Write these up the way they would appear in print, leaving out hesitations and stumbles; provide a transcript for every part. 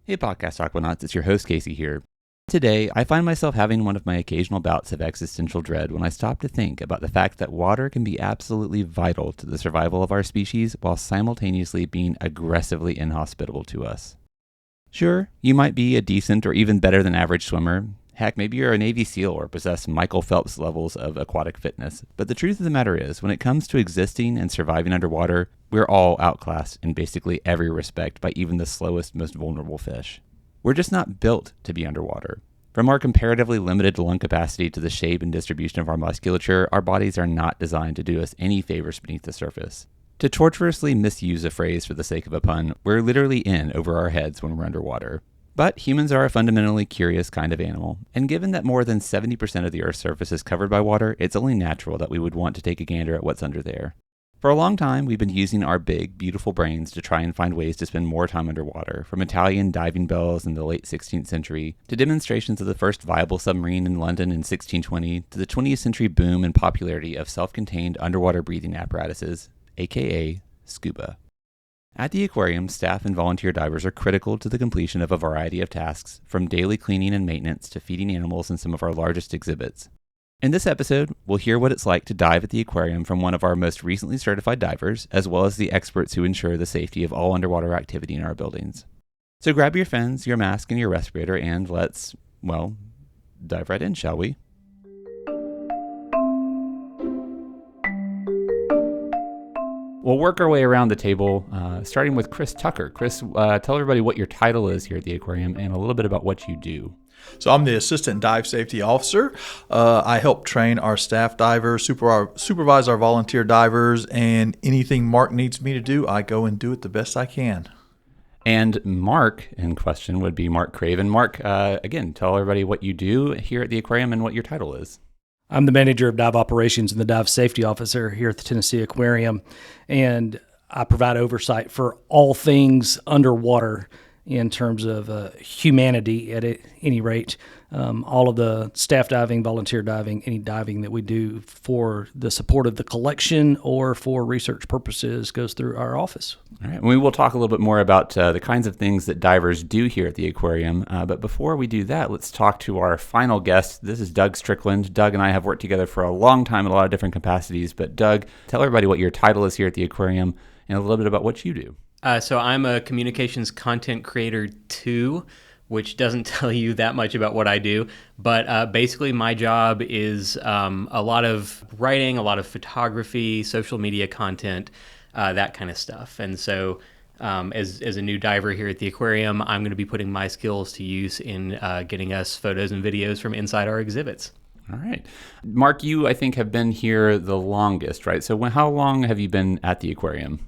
Hey Podcast Aquanauts, it's your host Casey here. Today, I find myself having one of my occasional bouts of existential dread when I stop to think about the fact that water can be absolutely vital to the survival of our species while simultaneously being aggressively inhospitable to us. Sure, you might be a decent or even better than average swimmer. Heck, maybe you're a Navy SEAL or possess Michael Phelps levels of aquatic fitness. But the truth of the matter is, when it comes to existing and surviving underwater, we're all outclassed in basically every respect by even the slowest, most vulnerable fish. We're just not built to be underwater. From our comparatively limited lung capacity to the shape and distribution of our musculature, our bodies are not designed to do us any favors beneath the surface. To tortuously misuse a phrase for the sake of a pun, we're literally in over our heads when we're underwater. But humans are a fundamentally curious kind of animal, and given that more than 70% of the Earth's surface is covered by water, it's only natural that we would want to take a gander at what's under there. For a long time, we've been using our big, beautiful brains to try and find ways to spend more time underwater, from Italian diving bells in the late 16th century, to demonstrations of the first viable submarine in London in 1620, to the 20th century boom and popularity of self-contained underwater breathing apparatuses, aka SCUBA. At the aquarium, staff and volunteer divers are critical to the completion of a variety of tasks, from daily cleaning and maintenance to feeding animals in some of our largest exhibits. In this episode, we'll hear what it's like to dive at the aquarium from one of our most recently certified divers, as well as the experts who ensure the safety of all underwater activity in our buildings. So grab your fins, your mask, and your respirator, and let's, dive right in, shall we? We'll work our way around the table, starting with Chris Tucker. Chris, tell everybody what your title is here at the aquarium and a little bit about what you do. So I'm the Assistant Dive Safety Officer. I help train our staff divers, supervise our volunteer divers, and anything Mark needs me to do, I go and do it the best I can. And Mark in question would be Mark Craven. Mark, again, tell everybody what you do here at the aquarium and what your title is. I'm the manager of dive operations and the dive safety officer here at the Tennessee Aquarium, and I provide oversight for all things underwater in terms of humanity at any rate. All of the staff diving, volunteer diving, any diving that we do for the support of the collection or for research purposes goes through our office. All right, we will talk a little bit more about the kinds of things that divers do here at the aquarium. But before we do that, let's talk to our final guest. This is Doug Strickland. Doug and I have worked together for a long time in a lot of different capacities. But Doug, tell everybody what your title is here at the aquarium and a little bit about what you do. So I'm a communications content creator too, which doesn't tell you that much about what I do. But basically my job is a lot of writing, a lot of photography, social media content, that kind of stuff. And so as a new diver here at the aquarium, I'm going to be putting my skills to use in getting us photos and videos from inside our exhibits. All right. Mark, you, I think, have been here the longest, right? So how long have you been at the aquarium?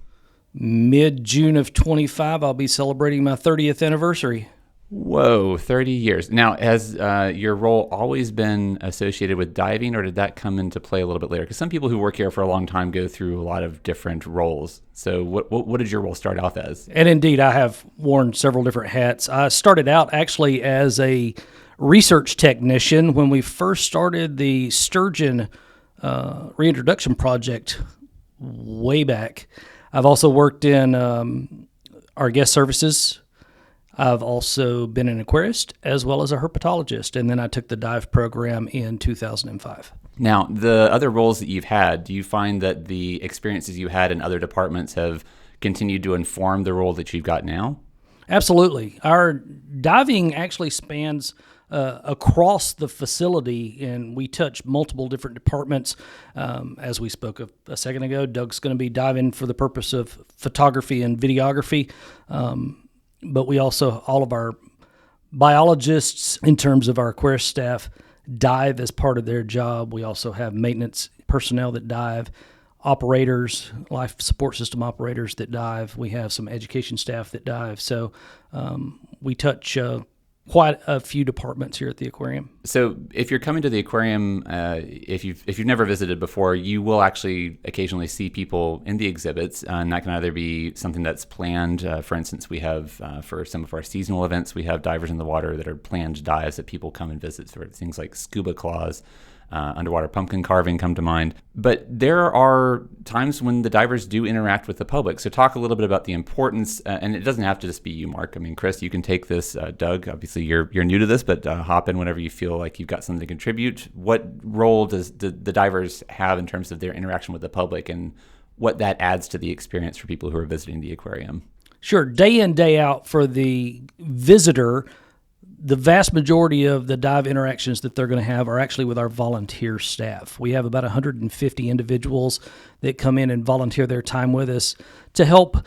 Mid-June of 25, I'll be celebrating my 30th anniversary. Whoa, 30 years. Now, has your role always been associated with diving, or did that come into play a little bit later? Because some people who work here for a long time go through a lot of different roles. So what did your role start off as? And indeed, I have worn several different hats. I started out actually as a research technician when we first started the sturgeon reintroduction project way back. I've also worked in our guest services. I've also been an aquarist as well as a herpetologist, and then I took the dive program in 2005. Now, the other roles that you've had, do you find that the experiences you had in other departments have continued to inform the role that you've got now? Absolutely. Our diving actually spans across the facility, and we touch multiple different departments. As we spoke of a second ago, Doug's going to be diving for the purpose of photography and videography. But we also, all of our biologists, in terms of our aquarium staff, dive as part of their job. We also have maintenance personnel that dive, operators, life support system operators that dive. We have some education staff that dive. So we touch quite a few departments here at the aquarium. So if you're coming to the aquarium, if you've never visited before, you will actually occasionally see people in the exhibits. And that can either be something that's planned. For instance, we have for some of our seasonal events, we have divers in the water that are planned dives that people come and visit. So things like scuba claws, underwater pumpkin carving come to mind. But there are times when the divers do interact with the public. So talk a little bit about the importance, and it doesn't have to just be you, Mark. I mean, Chris, you can take this. Doug, obviously you're new to this, but hop in whenever you feel like you've got something to contribute. What role does the divers have in terms of their interaction with the public, and what that adds to the experience for people who are visiting the aquarium? Sure. Day in, day out for the visitor, the vast majority of the dive interactions that they're going to have are actually with our volunteer staff. We have about 150 individuals that come in and volunteer their time with us to help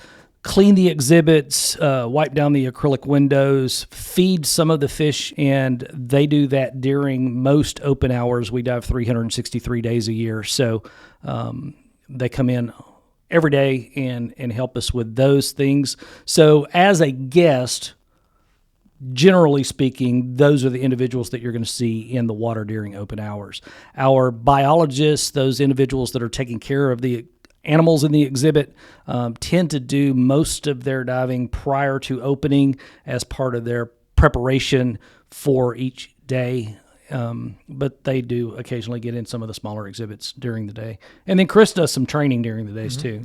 clean the exhibits, wipe down the acrylic windows, feed some of the fish, and they do that during most open hours. We dive 363 days a year, so they come in every day and help us with those things. So as a guest, generally speaking, those are the individuals that you're going to see in the water during open hours. Our biologists, those individuals that are taking care of the animals in the exhibit, tend to do most of their diving prior to opening as part of their preparation for each day. But they do occasionally get in some of the smaller exhibits during the day. And then Chris does some training during the days too.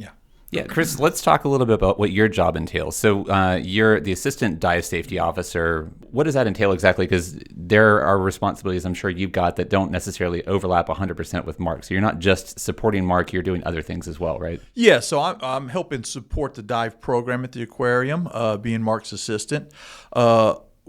Yeah, Chris, let's talk a little bit about what your job entails. So you're the assistant dive safety officer. What does that entail exactly? Because there are responsibilities I'm sure you've got that don't necessarily overlap 100% with Mark. So you're not just supporting Mark, you're doing other things as well, right? Yeah, so I'm helping support the dive program at the aquarium, being Mark's assistant.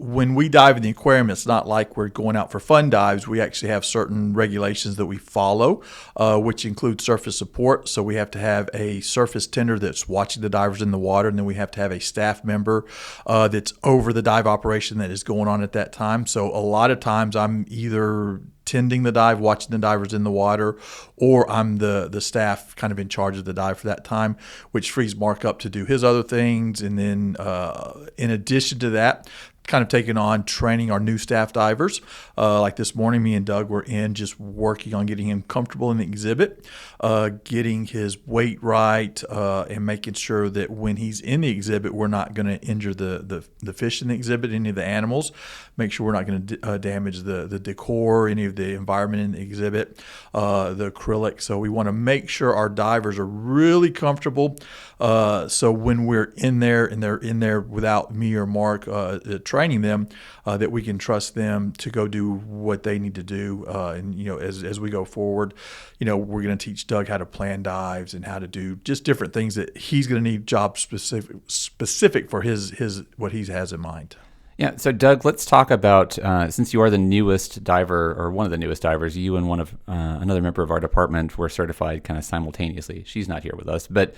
When we dive in the aquarium, it's not like we're going out for fun dives. We actually have certain regulations that we follow, which include surface support. So we have to have a surface tender that's watching the divers in the water, and then we have to have a staff member that's over the dive operation that is going on at that time. So a lot of times I'm either tending the dive, watching the divers in the water, or I'm the staff kind of in charge of the dive for that time, which frees Mark up to do his other things. And then in addition to that, kind of taking on training our new staff divers. Like this morning, me and Doug were in just working on getting him comfortable in the exhibit, getting his weight right, and making sure that when he's in the exhibit, we're not going to injure the fish in the exhibit, any of the animals. Make sure we're not going to damage the decor, any of the environment in the exhibit, the acrylic. So we want to make sure our divers are really comfortable. So when we're in there and they're in there without me or Mark training them, that we can trust them to go do what they need to do. And as we go forward, we're going to teach Doug how to plan dives and how to do just different things that he's going to need job specific for his what he has in mind. Yeah, so Doug, let's talk about, since you are the newest diver, or one of the newest divers, you and one of another member of our department were certified kind of simultaneously. She's not here with us, but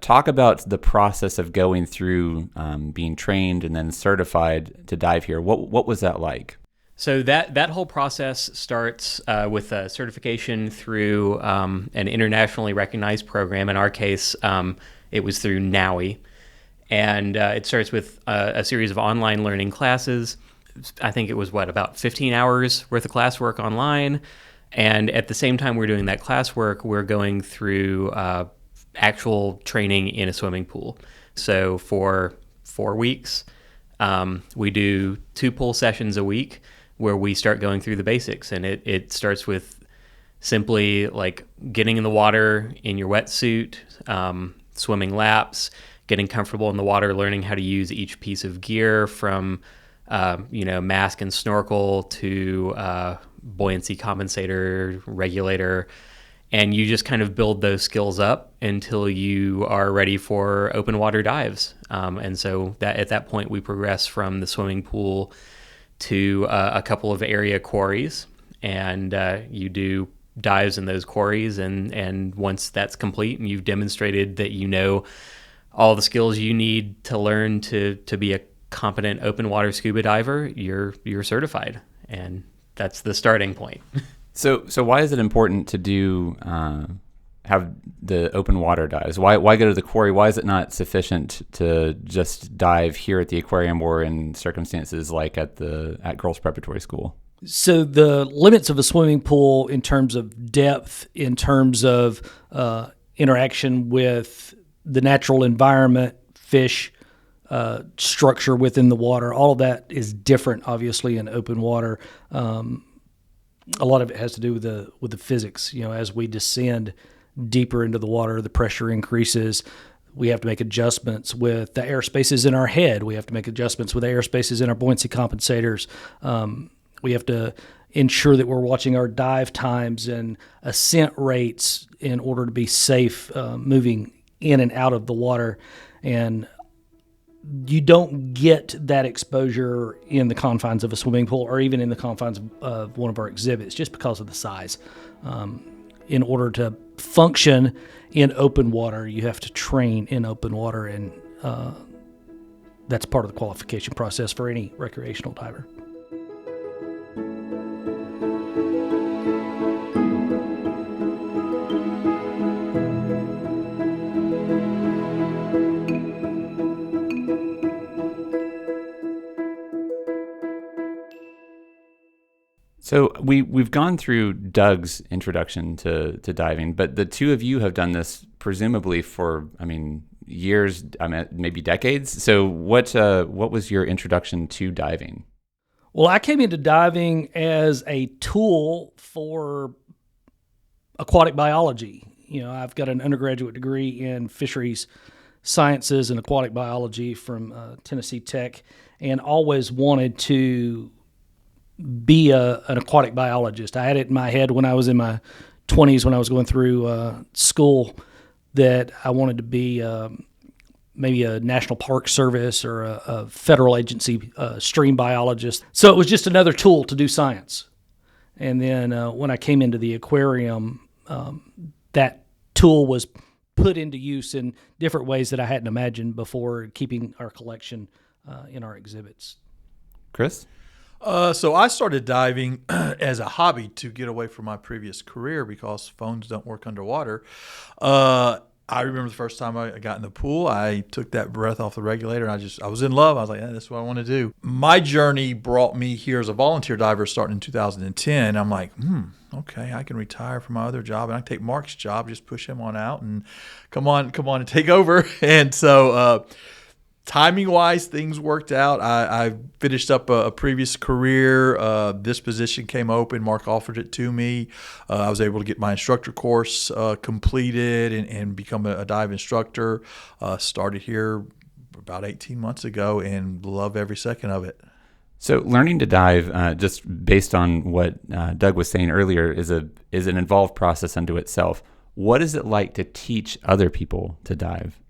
talk about the process of going through being trained and then certified to dive here. What was that like? So that whole process starts with a certification through an internationally recognized program. In our case, it was through NAUI. And it starts with a series of online learning classes. I think it was, about 15 hours worth of classwork online. And at the same time we're doing that classwork, we're going through actual training in a swimming pool. So for 4 weeks, we do 2 pool sessions a week where we start going through the basics. And it starts with simply like getting in the water in your wetsuit, swimming laps, getting comfortable in the water, learning how to use each piece of gear from, mask and snorkel to buoyancy compensator, regulator, and you just kind of build those skills up until you are ready for open water dives. And so that at that point, we progress from the swimming pool to a couple of area quarries, and you do dives in those quarries. And once that's complete and you've demonstrated that all the skills you need to learn to be a competent open water scuba diver, you're certified, and that's the starting point. So why is it important to do have the open water dives? Why go to the quarry? Why is it not sufficient to just dive here at the aquarium or in circumstances like at Girls Preparatory School? So the limits of a swimming pool in terms of depth, in terms of interaction with the natural environment, fish, structure within the water, all of that is different, obviously, in open water. A lot of it has to do with the physics. As we descend deeper into the water, the pressure increases. We have to make adjustments with the air spaces in our head. We have to make adjustments with the air spaces in our buoyancy compensators. We have to ensure that we're watching our dive times and ascent rates in order to be safe moving in and out of the water. And you don't get that exposure in the confines of a swimming pool or even in the confines of one of our exhibits just because of the size. In order to function in open water, you have to train in open water, and that's part of the qualification process for any recreational diver. So we've gone through Doug's introduction to diving, but the two of you have done this presumably for, years, maybe decades. So what was your introduction to diving? Well, I came into diving as a tool for aquatic biology. I've got an undergraduate degree in fisheries sciences and aquatic biology from Tennessee Tech, and always wanted to be an aquatic biologist. I had it in my head when I was in my 20s, when I was going through school, that I wanted to be maybe a National Park Service or a federal agency stream biologist. So it was just another tool to do science. And then when I came into the aquarium, that tool was put into use in different ways that I hadn't imagined before, keeping our collection in our exhibits. Chris? So I started diving as a hobby to get away from my previous career because phones don't work underwater. I remember the first time I got in the pool, I took that breath off the regulator, and I was in love. I was like, yeah, that's what I want to do. My journey brought me here as a volunteer diver starting in 2010. I'm like, okay, I can retire from my other job, and I can take Mark's job, just push him on out, and come on and take over. And so timing-wise, things worked out. I finished up a previous career. This position came open. Mark offered it to me. I was able to get my instructor course completed and become a dive instructor. Started here about 18 months ago and love every second of it. So learning to dive, just based on what Doug was saying earlier, is an involved process unto itself. What is it like to teach other people to dive?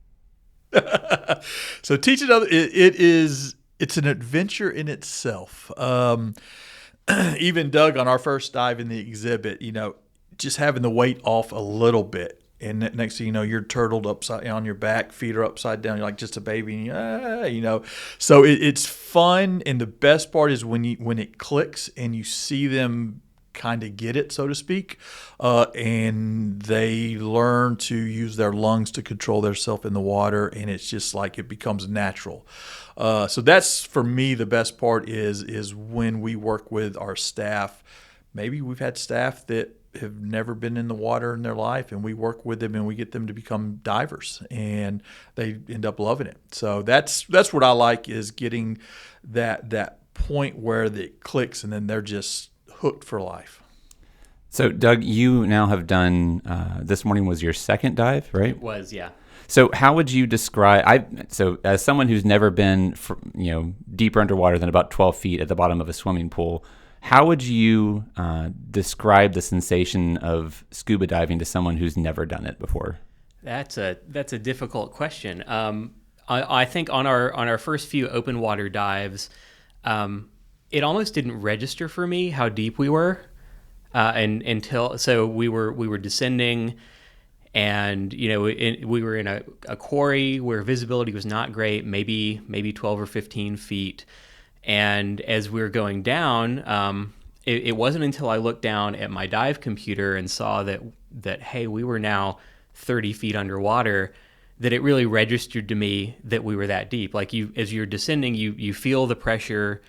So teaching other, it's an adventure in itself. Even Doug on our first dive in the exhibit, just having the weight off a little bit, and next thing you know, you're turtled upside on your back, feet are upside down, you're like just a baby, So it's fun, and the best part is when it clicks and you see them kind of get it, so to speak, and they learn to use their lungs to control themselves in the water, and it's just like it becomes natural. So that's, for me, the best part is when we work with our staff. Maybe we've had staff that have never been in the water in their life, and we work with them and we get them to become divers, and they end up loving it. So that's what I like, is getting that point where it clicks and then they're just hooked for life. So, Doug, you now have done, this morning was your second dive, right? It was, yeah. So how would you describe, so as someone who's never been, deeper underwater than about 12 feet at the bottom of a swimming pool, how would you describe the sensation of scuba diving to someone who's never done it before? That's a difficult question. I think on our first few open water dives, it almost didn't register for me how deep we were, until we were descending, and we were in a quarry where visibility was not great, maybe 12 or 15 feet, and as we were going down, it wasn't until I looked down at my dive computer and saw that hey, we were now 30 feet underwater, that it really registered to me that we were that deep. Like, as you're descending, you feel the pressure.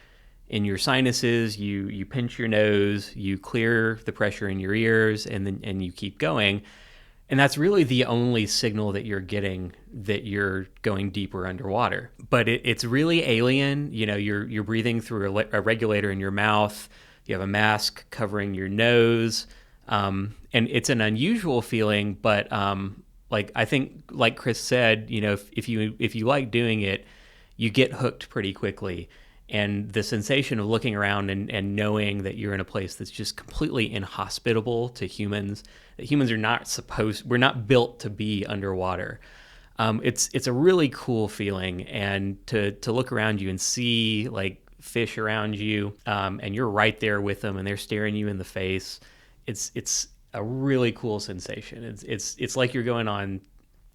in your sinuses, you pinch your nose, you clear the pressure in your ears, and you keep going. And that's really the only signal that you're getting that you're going deeper underwater. But it's really alien. You're breathing through a regulator in your mouth. You have a mask covering your nose. And it's an unusual feeling, but I think, like Chris said, if you like doing it, you get hooked pretty quickly. And the sensation of looking around and knowing that you're in a place that's just completely inhospitable to humans, that humans we're not built to be underwater. It's a really cool feeling, and to look around you and see like fish around you, and you're right there with them and they're staring you in the face. It's a really cool sensation. It's like you're going on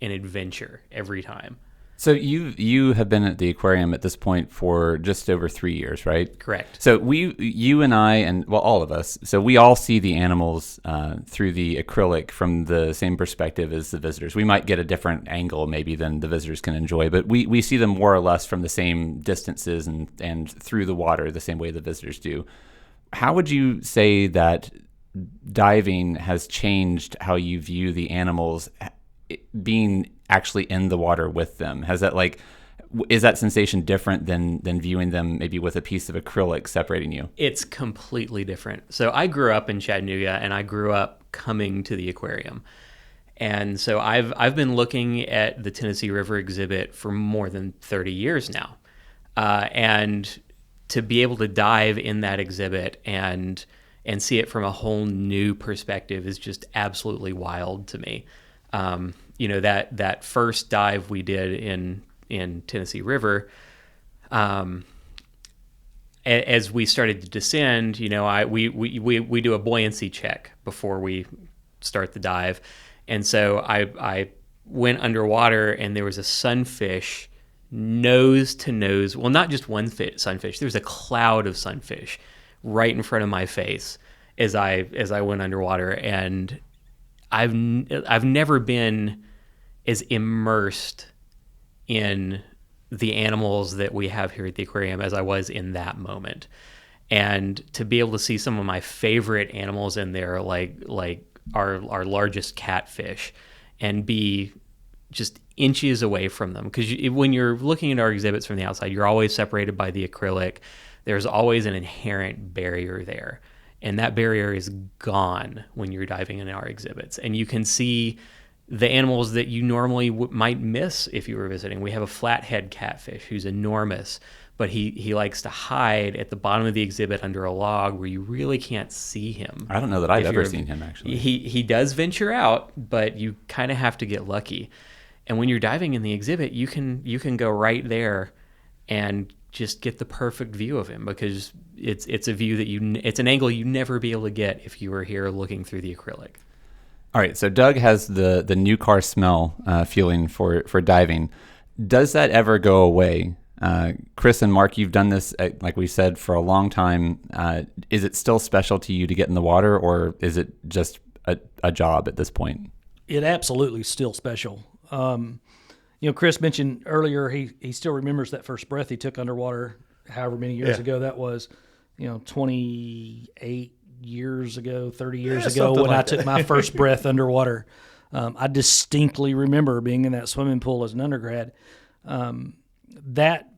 an adventure every time. So you have been at the aquarium at this point for just over 3 years, right? Correct. So you and I, and well, all of us, so we all see the animals through the acrylic from the same perspective as the visitors. We might get a different angle maybe than the visitors can enjoy, but we see them more or less from the same distances and through the water the same way the visitors do. How would you say that diving has changed how you view the animals being actually in the water with them? Is that sensation different than viewing them maybe with a piece of acrylic separating you? It's completely different. So I grew up in Chattanooga, and I grew up coming to the aquarium. And so I've been looking at the Tennessee River exhibit for more than 30 years now. And to be able to dive in that exhibit and see it from a whole new perspective is just absolutely wild to me. That first dive we did in Tennessee River, as we started to descend, we do a buoyancy check before we start the dive. And so I went underwater, and there was a sunfish nose to nose. Well, not just one sunfish. There was a cloud of sunfish right in front of my face as I went underwater. And I've never been as immersed in the animals that we have here at the aquarium as I was in that moment. And to be able to see some of my favorite animals in there, like our largest catfish, and be just inches away from them. Because when you're looking at our exhibits from the outside, you're always separated by the acrylic. There's always an inherent barrier there. And that barrier is gone when you're diving in our exhibits. And you can see the animals that you normally might miss if you were visiting. We have a flathead catfish who's enormous, but he likes to hide at the bottom of the exhibit under a log where you really can't see him. I don't know that I've ever seen him, actually. He does venture out, but you kind of have to get lucky. And when you're diving in the exhibit, you can go right there and just get the perfect view of him, because it's a view that it's an angle you'd never be able to get if you were here looking through the acrylic. All right, so Doug has the new car smell feeling for diving. Does that ever go away? Chris and Mark, you've done this, like we said, for a long time. Is it still special to you to get in the water, or is it just a job at this point? It absolutely is still special. Chris mentioned earlier he still remembers that first breath he took underwater, however many years ago that was, 28 years ago, 30 years ago, when I took my first breath underwater. I distinctly remember being in that swimming pool as an undergrad. That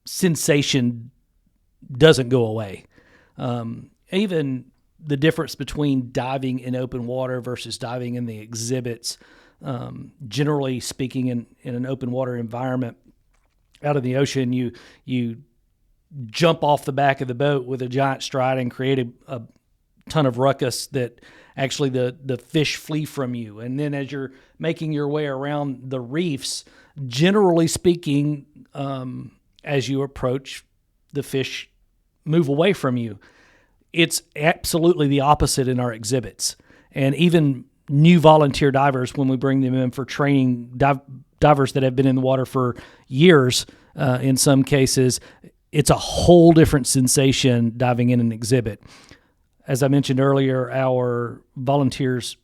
sensation doesn't go away. Even the difference between diving in open water versus diving in the exhibits, generally speaking, in an open water environment, out in the ocean, you jump off the back of the boat with a giant stride and create a ton of ruckus that actually the fish flee from you. And then as you're making your way around the reefs, generally speaking, as you approach, the fish move away from you. It's absolutely the opposite in our exhibits. And even new volunteer divers, when we bring them in for training, divers that have been in the water for years, in some cases, it's a whole different sensation diving in an exhibit. As I mentioned earlier, our volunteers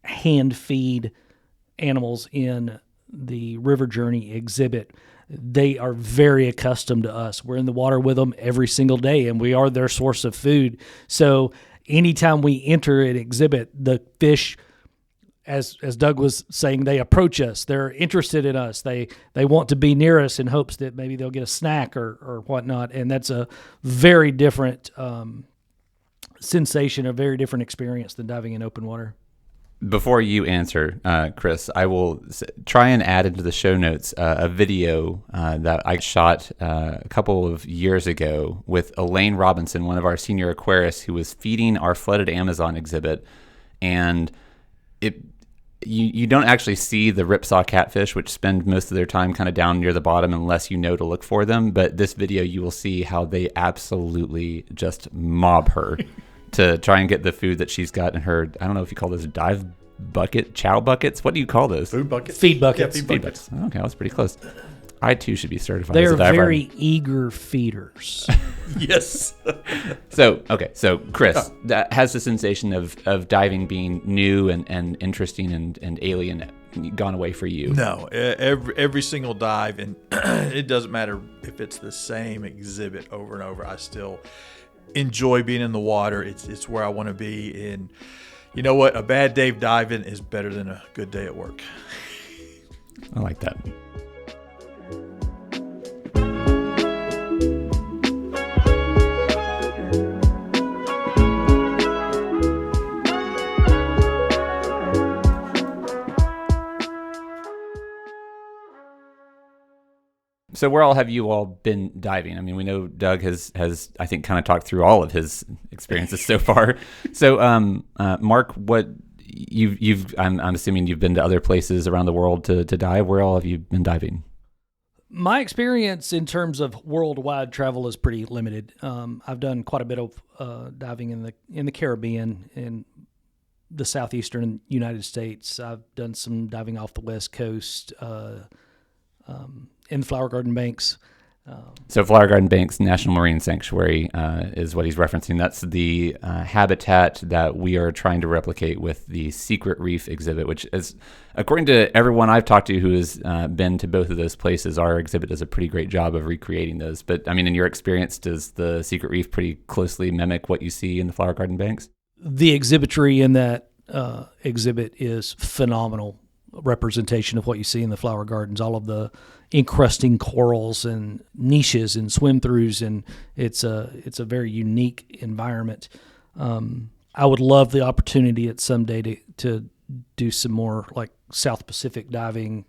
hand feed animals in the River Journey exhibit. they are very accustomed to us. We're in the water with them every single day, and we are their source of food. So anytime we enter an exhibit, the fish, as Doug was saying, they approach us. They're interested in us. They want to be near us in hopes that maybe they'll get a snack or whatnot. And that's a very different sensation, a very different experience than diving in open water. Before you answer, Chris, I will try and add into the show notes a video that I shot a couple of years ago with Elaine Robinson, one of our senior aquarists, who was feeding our flooded Amazon exhibit. And you don't actually see the ripsaw catfish, which spend most of their time kind of down near the bottom unless you know to look for them. But this video, you will see how they absolutely just mob her to try and get the food that she's got in her, I don't know if you call those dive bucket, chow buckets. What do you call those? Food buckets? Feed buckets. Yeah, feed buckets. Okay, that's pretty close. I too should be certified They as are a diver. very eager feeders. Yes. So Chris, that has the sensation of diving being new and interesting and alien gone away for you? No, every single dive, and it doesn't matter if it's the same exhibit over and over. I still enjoy being in the water. It's where I want to be. And you know what? A bad day of diving is better than a good day at work. I like that. So where all have you all been diving? I mean, we know Doug has I think kind of talked through all of his experiences so far. So Mark, what I'm assuming you've been to other places around the world to dive. Where all have you been diving? My experience in terms of worldwide travel is pretty limited. I've done quite a bit of diving in the Caribbean, in the southeastern United States. I've done some diving off the West Coast, in Flower Garden Banks. So Flower Garden Banks National Marine Sanctuary is what he's referencing. That's the habitat that we are trying to replicate with the Secret Reef exhibit, which is, according to everyone I've talked to who has been to both of those places, our exhibit does a pretty great job of recreating those. But I mean, in your experience, does the Secret Reef pretty closely mimic what you see in the Flower Garden Banks? The exhibitry in that exhibit is phenomenal representation of what you see in the flower gardens, all of the encrusting corals and niches and swim-throughs, and it's a very unique environment. I would love the opportunity at some day to do some more like South Pacific diving.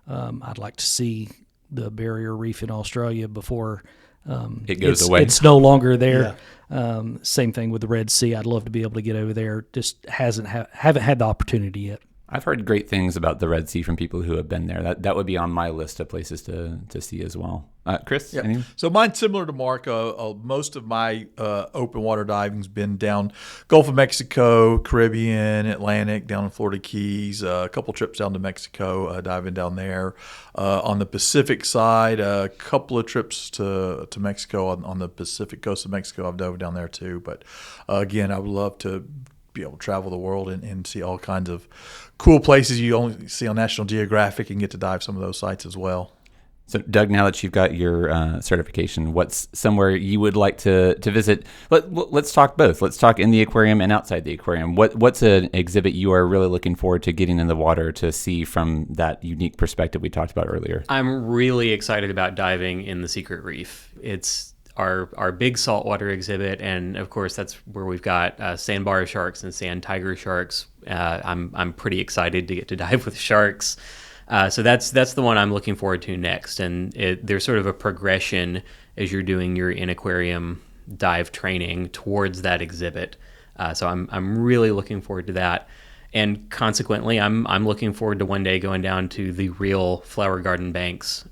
I'd like to see the barrier reef in Australia before it goes away. It's no longer there. Yeah. Same thing with the Red Sea. I'd love to be able to get over there. Just haven't had the opportunity yet. I've heard great things about the Red Sea from people who have been there. That would be on my list of places to see as well. Chris? Yeah. Anything? So mine's similar to Mark. Most of my open water diving's been down Gulf of Mexico, Caribbean, Atlantic, down in Florida Keys, a couple trips down to Mexico, diving down there. On the Pacific side, a couple of trips to Mexico on the Pacific coast of Mexico. I've dove down there too. But again, I would love to be able to travel the world and see all kinds of cool places you only see on National Geographic and get to dive some of those sites as well. So, Doug, now that you've got your certification, what's somewhere you would like to visit? Let's talk both. Let's talk in the aquarium and outside the aquarium. What's an exhibit you are really looking forward to getting in the water to see from that unique perspective we talked about earlier? I'm really excited about diving in the Secret Reef. It's our big saltwater exhibit, and of course that's where we've got sandbar sharks and sand tiger sharks. I'm pretty excited to get to dive with sharks. So that's the one I'm looking forward to next, and there's sort of a progression as you're doing your in-aquarium dive training towards that exhibit. So I'm really looking forward to that, and consequently, I'm looking forward to one day going down to the real Flower Garden Banks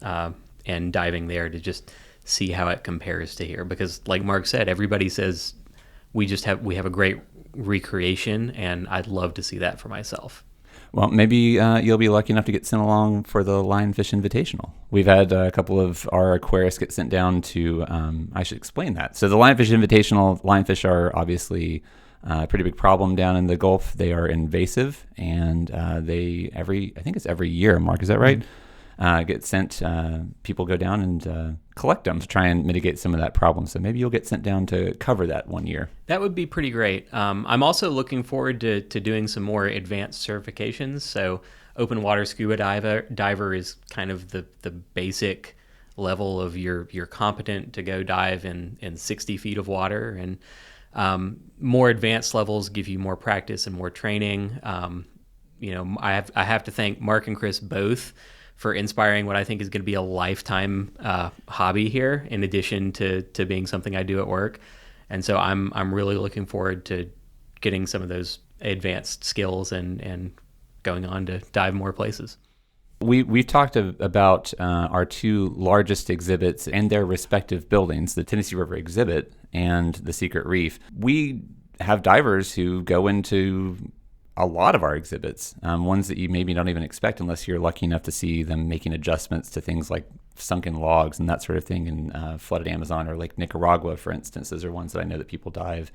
and diving there to just see how it compares to here. Because, like Mark said, everybody says we have a great recreation, and I'd love to see that for myself. Well, maybe you'll be lucky enough to get sent along for the Lionfish Invitational. We've had a couple of our aquarists get sent down to, I should explain that. So the Lionfish Invitational, lionfish are obviously a pretty big problem down in the Gulf. They are invasive, and I think it's every year, Mark, is that right? get sent. People go down and collect them to try and mitigate some of that problem. So maybe you'll get sent down to cover that 1 year. That would be pretty great. I'm also looking forward to doing some more advanced certifications. So open water scuba diver is kind of the basic level of you're competent to go dive in 60 feet of water, and more advanced levels give you more practice and more training. I have to thank Mark and Chris both for inspiring what I think is going to be a lifetime hobby here, in addition to being something I do at work. And so I'm really looking forward to getting some of those advanced skills and going on to dive more places. We've talked about our two largest exhibits and their respective buildings, the Tennessee River exhibit and the Secret Reef. We have divers who go into a lot of our exhibits, ones that you maybe don't even expect unless you're lucky enough to see them making adjustments to things like sunken logs and that sort of thing in flooded Amazon or Lake Nicaragua, for instance. Those are ones that I know that people dive.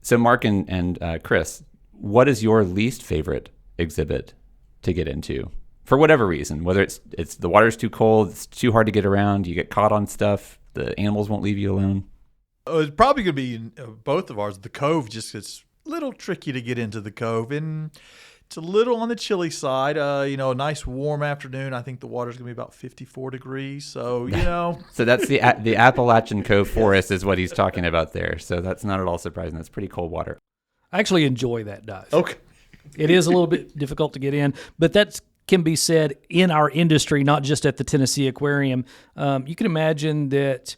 So Mark and Chris, what is your least favorite exhibit to get into? For whatever reason, whether it's the water's too cold, it's too hard to get around, you get caught on stuff, the animals won't leave you alone. It's probably going to be both of ours. The Cove just gets a little tricky to get into the Cove, and it's a little on the chilly side. A nice warm afternoon. I think the water's going to be about 54 degrees. So, So that's the Appalachian Cove Forest is what he's talking about there. So that's not at all surprising. That's pretty cold water. I actually enjoy that dive. Okay. It is a little bit difficult to get in, but that can be said in our industry, not just at the Tennessee Aquarium. You can imagine that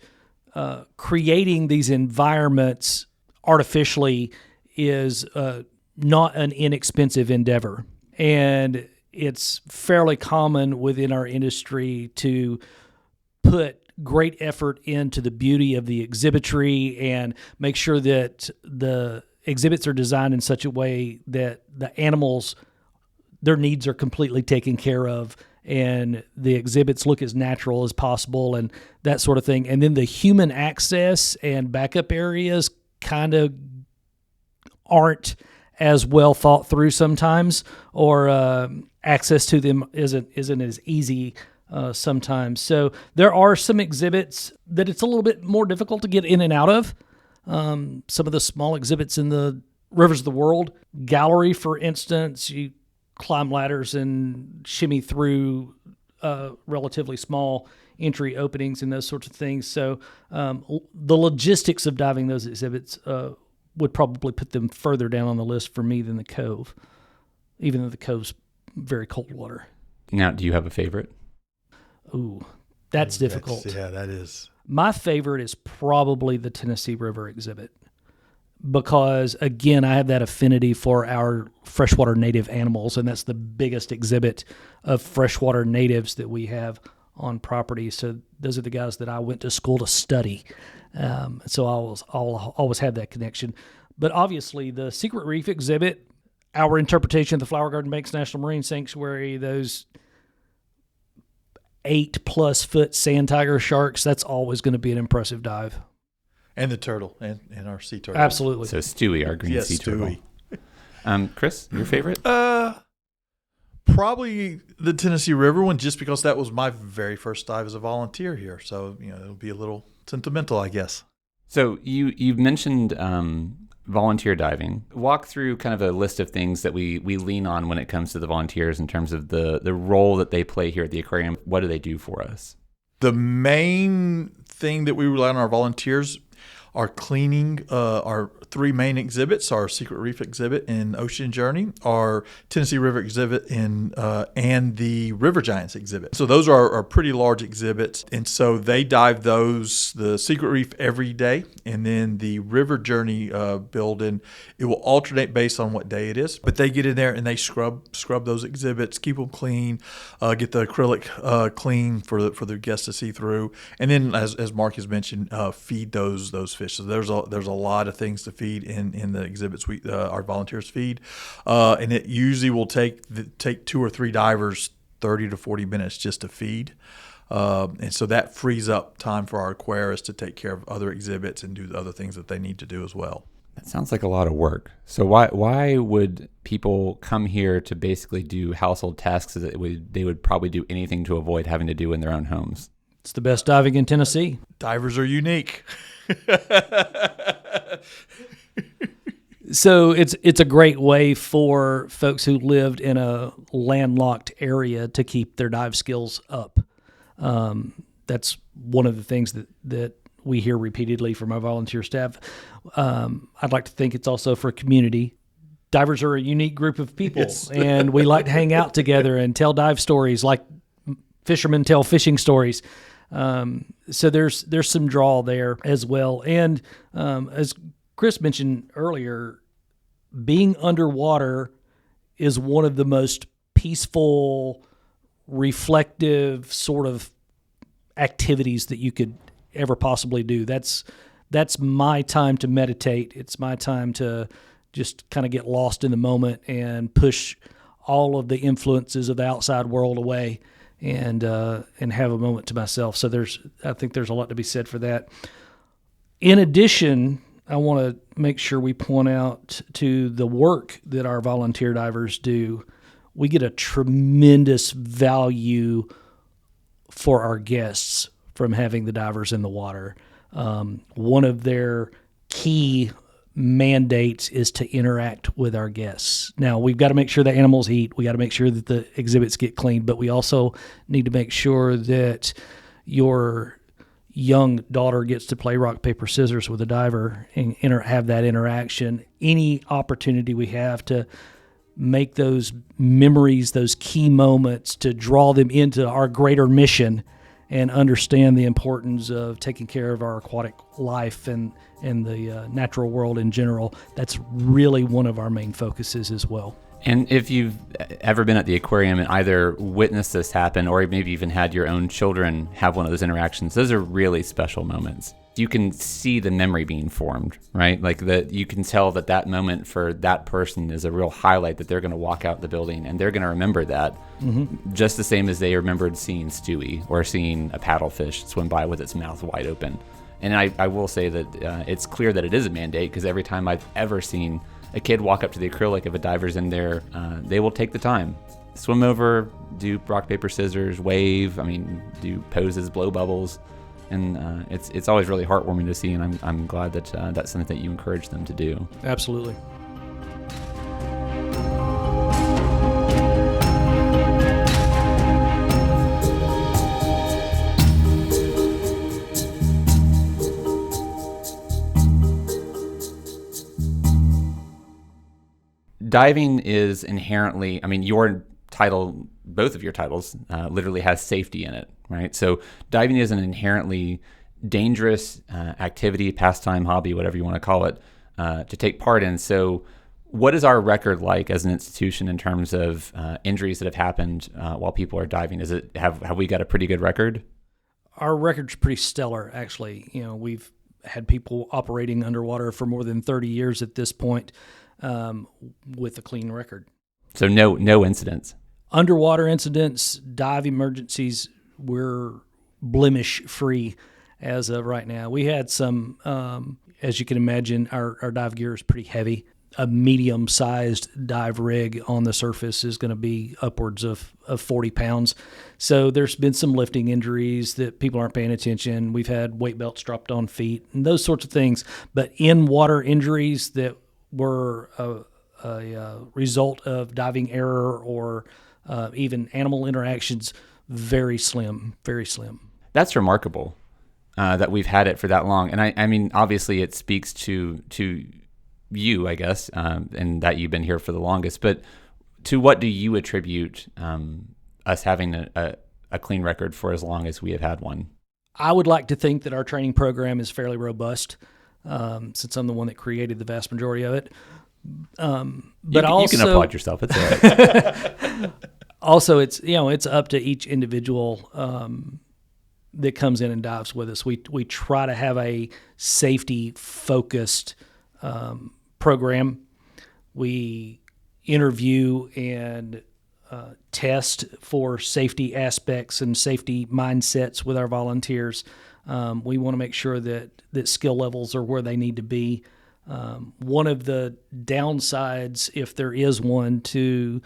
creating these environments artificially is not an inexpensive endeavor. And it's fairly common within our industry to put great effort into the beauty of the exhibitry and make sure that the exhibits are designed in such a way that the animals, their needs are completely taken care of, and the exhibits look as natural as possible and that sort of thing. And then the human access and backup areas kind of aren't as well thought through sometimes, or access to them isn't as easy sometimes. So there are some exhibits that it's a little bit more difficult to get in and out of. Some of the small exhibits in the Rivers of the World gallery, for instance, you climb ladders and shimmy through relatively small entry openings and those sorts of things. So the logistics of diving those exhibits would probably put them further down on the list for me than the Cove, even though the Cove's very cold water. Now, do you have a favorite? Ooh, that's difficult. That is. My favorite is probably the Tennessee River exhibit because, again, I have that affinity for our freshwater native animals, and that's the biggest exhibit of freshwater natives that we have on property. So those are the guys that I went to school to study. So I'll always have that connection. But obviously, the Secret Reef exhibit, our interpretation of the Flower Garden Banks National Marine Sanctuary, those 8+ foot sand tiger sharks, that's always going to be an impressive dive. And the turtle, and our sea turtle. Absolutely. So Stewie, our green sea turtle. Chris, your favorite? Probably the Tennessee River one, just because that was my very first dive as a volunteer here. So, it'll be a little sentimental, I guess. So you mentioned volunteer diving. Walk through kind of a list of things that we lean on when it comes to the volunteers in terms of the role that they play here at the aquarium. What do they do for us? The main thing that we rely on our volunteers are cleaning our three main exhibits: our Secret Reef exhibit in Ocean Journey, our Tennessee River exhibit and the River Giants exhibit. So those are pretty large exhibits, and so they dive those, the Secret Reef every day, and then the River Journey building, it will alternate based on what day it is. But they get in there and they scrub those exhibits, keep them clean, get the acrylic clean for the guests to see through, and then as Mark has mentioned, feed those fish. So there's a lot of things to feed in the exhibits our volunteers feed, and it usually will take 2 or 3 divers 30 to 40 minutes just to feed, and so that frees up time for our aquarists to take care of other exhibits and do the other things that they need to do as well. That sounds like a lot of work. So why would people come here to basically do household tasks that they would probably do anything to avoid having to do in their own homes? It's the best diving in Tennessee. Divers are unique. So it's a great way for folks who lived in a landlocked area to keep their dive skills up. That's one of the things that we hear repeatedly from our volunteer staff. I'd like to think it's also for community. Divers are a unique group of people, yes. And we like to hang out together and tell dive stories like fishermen tell fishing stories. So there's some draw there as well. And as Chris mentioned earlier, being underwater is one of the most peaceful, reflective sort of activities that you could ever possibly do. That's my time to meditate. It's my time to just kind of get lost in the moment and push all of the influences of the outside world away and have a moment to myself. So I think there's a lot to be said for that. In addition, I want to make sure we point out to the work that our volunteer divers do. We get a tremendous value for our guests from having the divers in the water. One of their key mandates is to interact with our guests. Now, we've got to make sure the animals eat. We got to make sure that the exhibits get cleaned, but we also need to make sure that your young daughter gets to play rock, paper, scissors with a diver and have that interaction. Any opportunity we have to make those memories, those key moments, to draw them into our greater mission and understand the importance of taking care of our aquatic life and the natural world in general. That's really one of our main focuses as well. And if you've ever been at the aquarium and either witnessed this happen or maybe even had your own children have one of those interactions, those are really special moments. You can see the memory being formed, right? Like you can tell that moment for that person is a real highlight that they're going to walk out the building and they're going to remember that just the same as they remembered seeing Stewie or seeing a paddlefish swim by with its mouth wide open. And I will say that it's clear that it is a mandate, because every time I've ever seen a kid walk up to the acrylic, if a diver's in there, they will take the time, swim over, do rock, paper, scissors, wave, do poses, blow bubbles. And it's always really heartwarming to see, and I'm glad that that's something that you encourage them to do. Absolutely. Diving is inherently, your title, both of your titles, literally has safety in it, right? So diving is an inherently dangerous activity, pastime, hobby, whatever you want to call it, to take part in. So what is our record like as an institution in terms of injuries that have happened while people are diving? Have we got a pretty good record? Our record's pretty stellar, actually. We've had people operating underwater for more than 30 years at this point with a clean record. So no incidents. Underwater incidents, dive emergencies, we're blemish-free as of right now. We had some, as you can imagine, our dive gear is pretty heavy. A medium-sized dive rig on the surface is going to be upwards of 40 pounds. So there's been some lifting injuries that people aren't paying attention. We've had weight belts dropped on feet and those sorts of things. But in-water injuries that were a result of diving error or even animal interactions, very slim, very slim. That's remarkable that we've had it for that long. And obviously it speaks to you, I guess, and that you've been here for the longest. But to what do you attribute us having a clean record for as long as we have had one? I would like to think that our training program is fairly robust, since I'm the one that created the vast majority of it. But you can applaud yourself. It's all right. Also, it's up to each individual that comes in and dives with us. We try to have a safety focused program. We interview and test for safety aspects and safety mindsets with our volunteers. We want to make sure that skill levels are where they need to be. One of the downsides, if there is one, to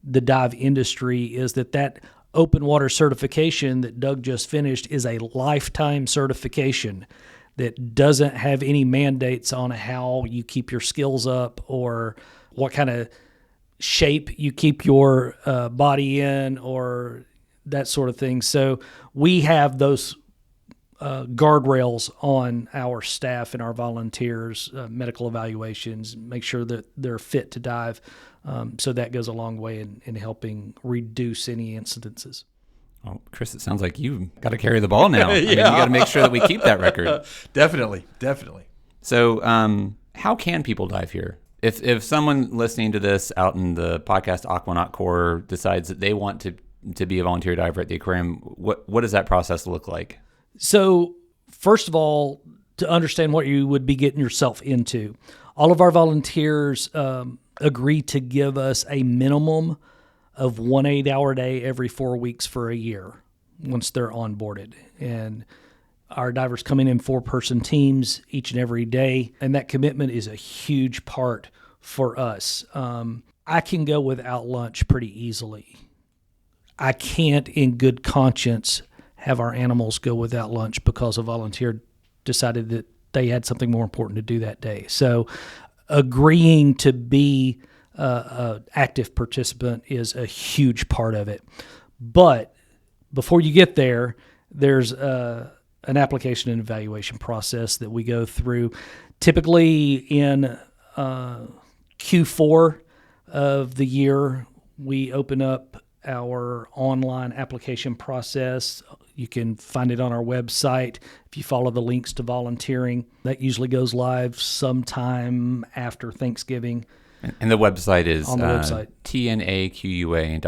the dive industry is that open water certification that Doug just finished is a lifetime certification that doesn't have any mandates on how you keep your skills up or what kind of shape you keep your body in or that sort of thing. So we have those guardrails on our staff and our volunteers, medical evaluations, make sure that they're fit to dive. So that goes a long way in helping reduce any incidences. Well, Chris, it sounds like you've got to carry the ball now. I mean, you got to make sure that we keep that record. Definitely. So how can people dive here? If someone listening to this out in the podcast Aquanaut Corps decides that they want to be a volunteer diver at the aquarium, what does that process look like? So first of all, to understand what you would be getting yourself into, all of our volunteers agree to give us a minimum of 1 8-hour day every 4 weeks for a year once they're onboarded. And our divers come in 4-person teams each and every day, and that commitment is a huge part for us. I can go without lunch pretty easily. I can't, in good conscience, have our animals go without lunch because a volunteer decided that they had something more important to do that day. So agreeing to be an active participant is a huge part of it. But before you get there, there's an application and evaluation process that we go through. Typically in Q4 of the year, we open up our online application process. You can find it on our website. If you follow the links to volunteering, that usually goes live sometime after Thanksgiving. And the website is on the website. tnaqua.org.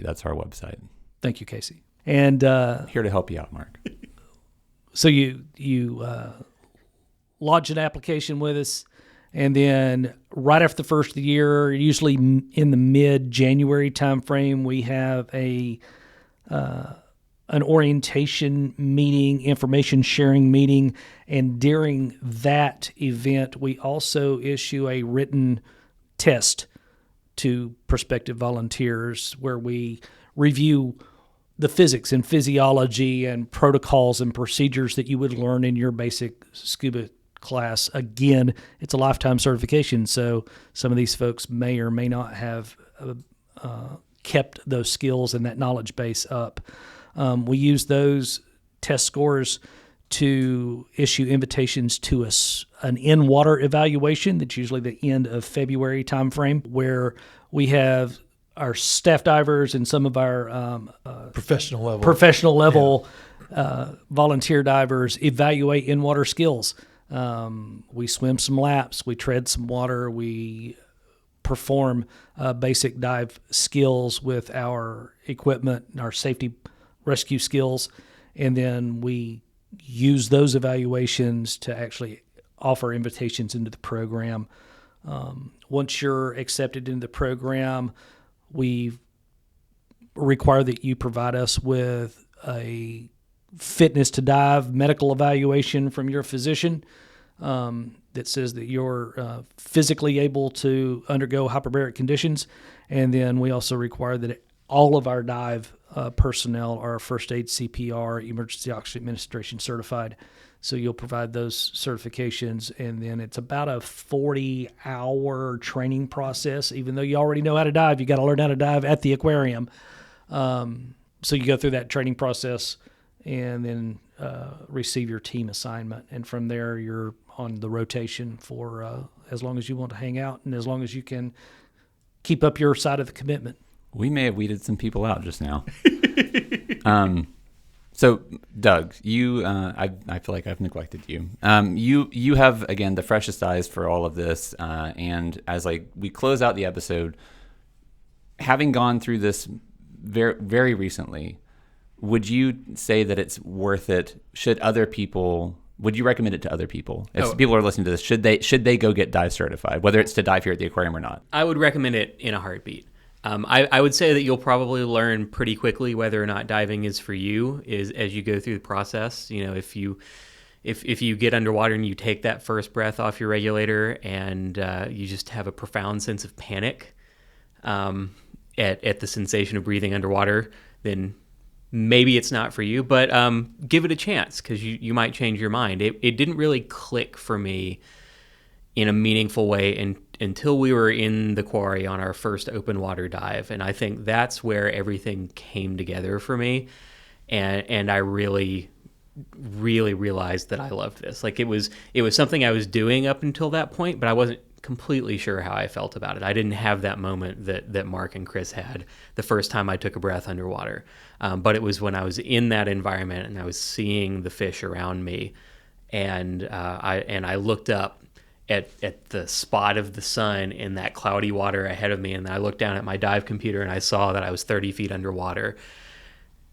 That's our website. Thank you, Casey. And here to help you out, Mark. So you lodge an application with us, and then right after the first of the year, usually in the mid-January timeframe, we have an orientation meeting, information sharing meeting, and during that event, we also issue a written test to prospective volunteers where we review the physics and physiology and protocols and procedures that you would learn in your basic scuba class. Again, it's a lifetime certification, so some of these folks may or may not have kept those skills and that knowledge base up. We use those test scores to issue invitations to an in-water evaluation that's usually the end of February timeframe, where we have our staff divers and some of our Professional level volunteer divers evaluate in-water skills. We swim some laps, we tread some water, we perform basic dive skills with our equipment, our safety rescue skills, and then we use those evaluations to actually offer invitations into the program. Once you're accepted into the program, we require that you provide us with a fitness to dive medical evaluation from your physician that says that you're physically able to undergo hyperbaric conditions. And then we also require that all of our dive personnel are first aid, CPR, emergency oxygen administration certified. So you'll provide those certifications, and then it's about a 40-hour training process. Even though you already know how to dive, you got to learn how to dive at the aquarium. So you go through that training process and then receive your team assignment. And from there, you're on the rotation for as long as you want to hang out and as long as you can keep up your side of the commitment. We may have weeded some people out just now. So, Doug, you, I feel like I've neglected you. You have, again, the freshest eyes for all of this. And as we close out the episode, having gone through this very, very recently, would you say that it's worth it? Would you recommend it to other people? If people are listening to this, should they go get dive certified, whether it's to dive here at the aquarium or not? I would recommend it in a heartbeat. I would say that you'll probably learn pretty quickly whether or not diving is for you as you go through the process. You know, if you if you get underwater and you take that first breath off your regulator and you just have a profound sense of panic at the sensation of breathing underwater, then maybe it's not for you, but give it a chance, because you might change your mind. It didn't really click for me in a meaningful way until we were in the quarry on our first open water dive. And I think that's where everything came together for me. And I really realized that I loved this. Like, it was something I was doing up until that point, but I wasn't completely sure how I felt about it. I didn't have that moment that Mark and Chris had the first time I took a breath underwater. But it was when I was in that environment and I was seeing the fish around me, and I looked up at the spot of the sun in that cloudy water ahead of me, and I looked down at my dive computer and I saw that I was 30 feet underwater,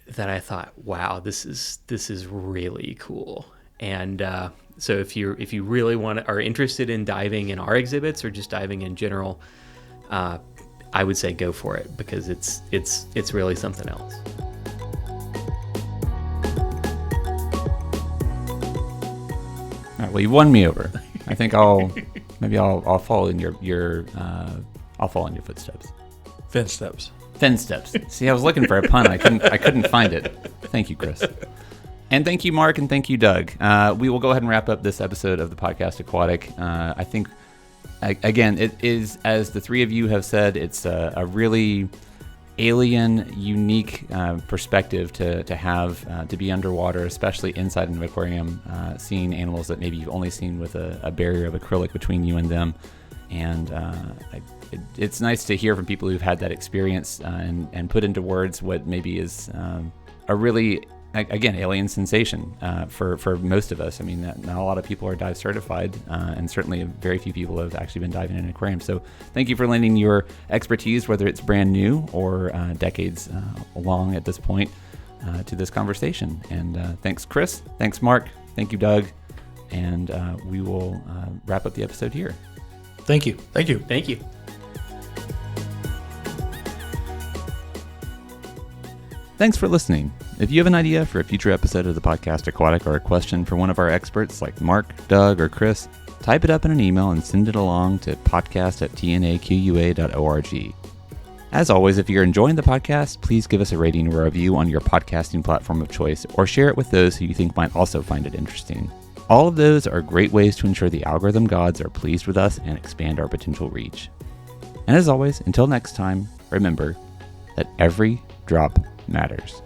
that I thought, wow, this is really cool. And so if you really are interested in diving in our exhibits or just diving in general, I would say go for it, because it's really something else. All right, well, you won me over. I think I'll follow in your I'll follow in your footsteps. Fin steps. See, I was looking for a pun. I couldn't find it. Thank you, Chris. And thank you, Mark, and thank you, Doug. We will go ahead and wrap up this episode of the podcast Aquatic. I think, again, it is, as the three of you have said, it's a really alien, unique perspective to have to be underwater, especially inside an aquarium, seeing animals that maybe you've only seen with a barrier of acrylic between you and them. And it's nice to hear from people who've had that experience and put into words what maybe is a really, again, alien sensation for most of us. I mean, not a lot of people are dive certified, and certainly very few people have actually been diving in an aquarium. So thank you for lending your expertise, whether it's brand new or decades long at this point, to this conversation. And thanks, Chris. Thanks, Mark. Thank you, Doug. And we will wrap up the episode here. Thank you. Thank you. Thank you. Thanks for listening. If you have an idea for a future episode of the podcast Aquatic, or a question for one of our experts like Mark, Doug, or Chris, type it up in an email and send it along to podcast@tnaqua.org. As always, if you're enjoying the podcast, please give us a rating or a review on your podcasting platform of choice, or share it with those who you think might also find it interesting. All of those are great ways to ensure the algorithm gods are pleased with us and expand our potential reach. And as always, until next time, remember that every drop matters.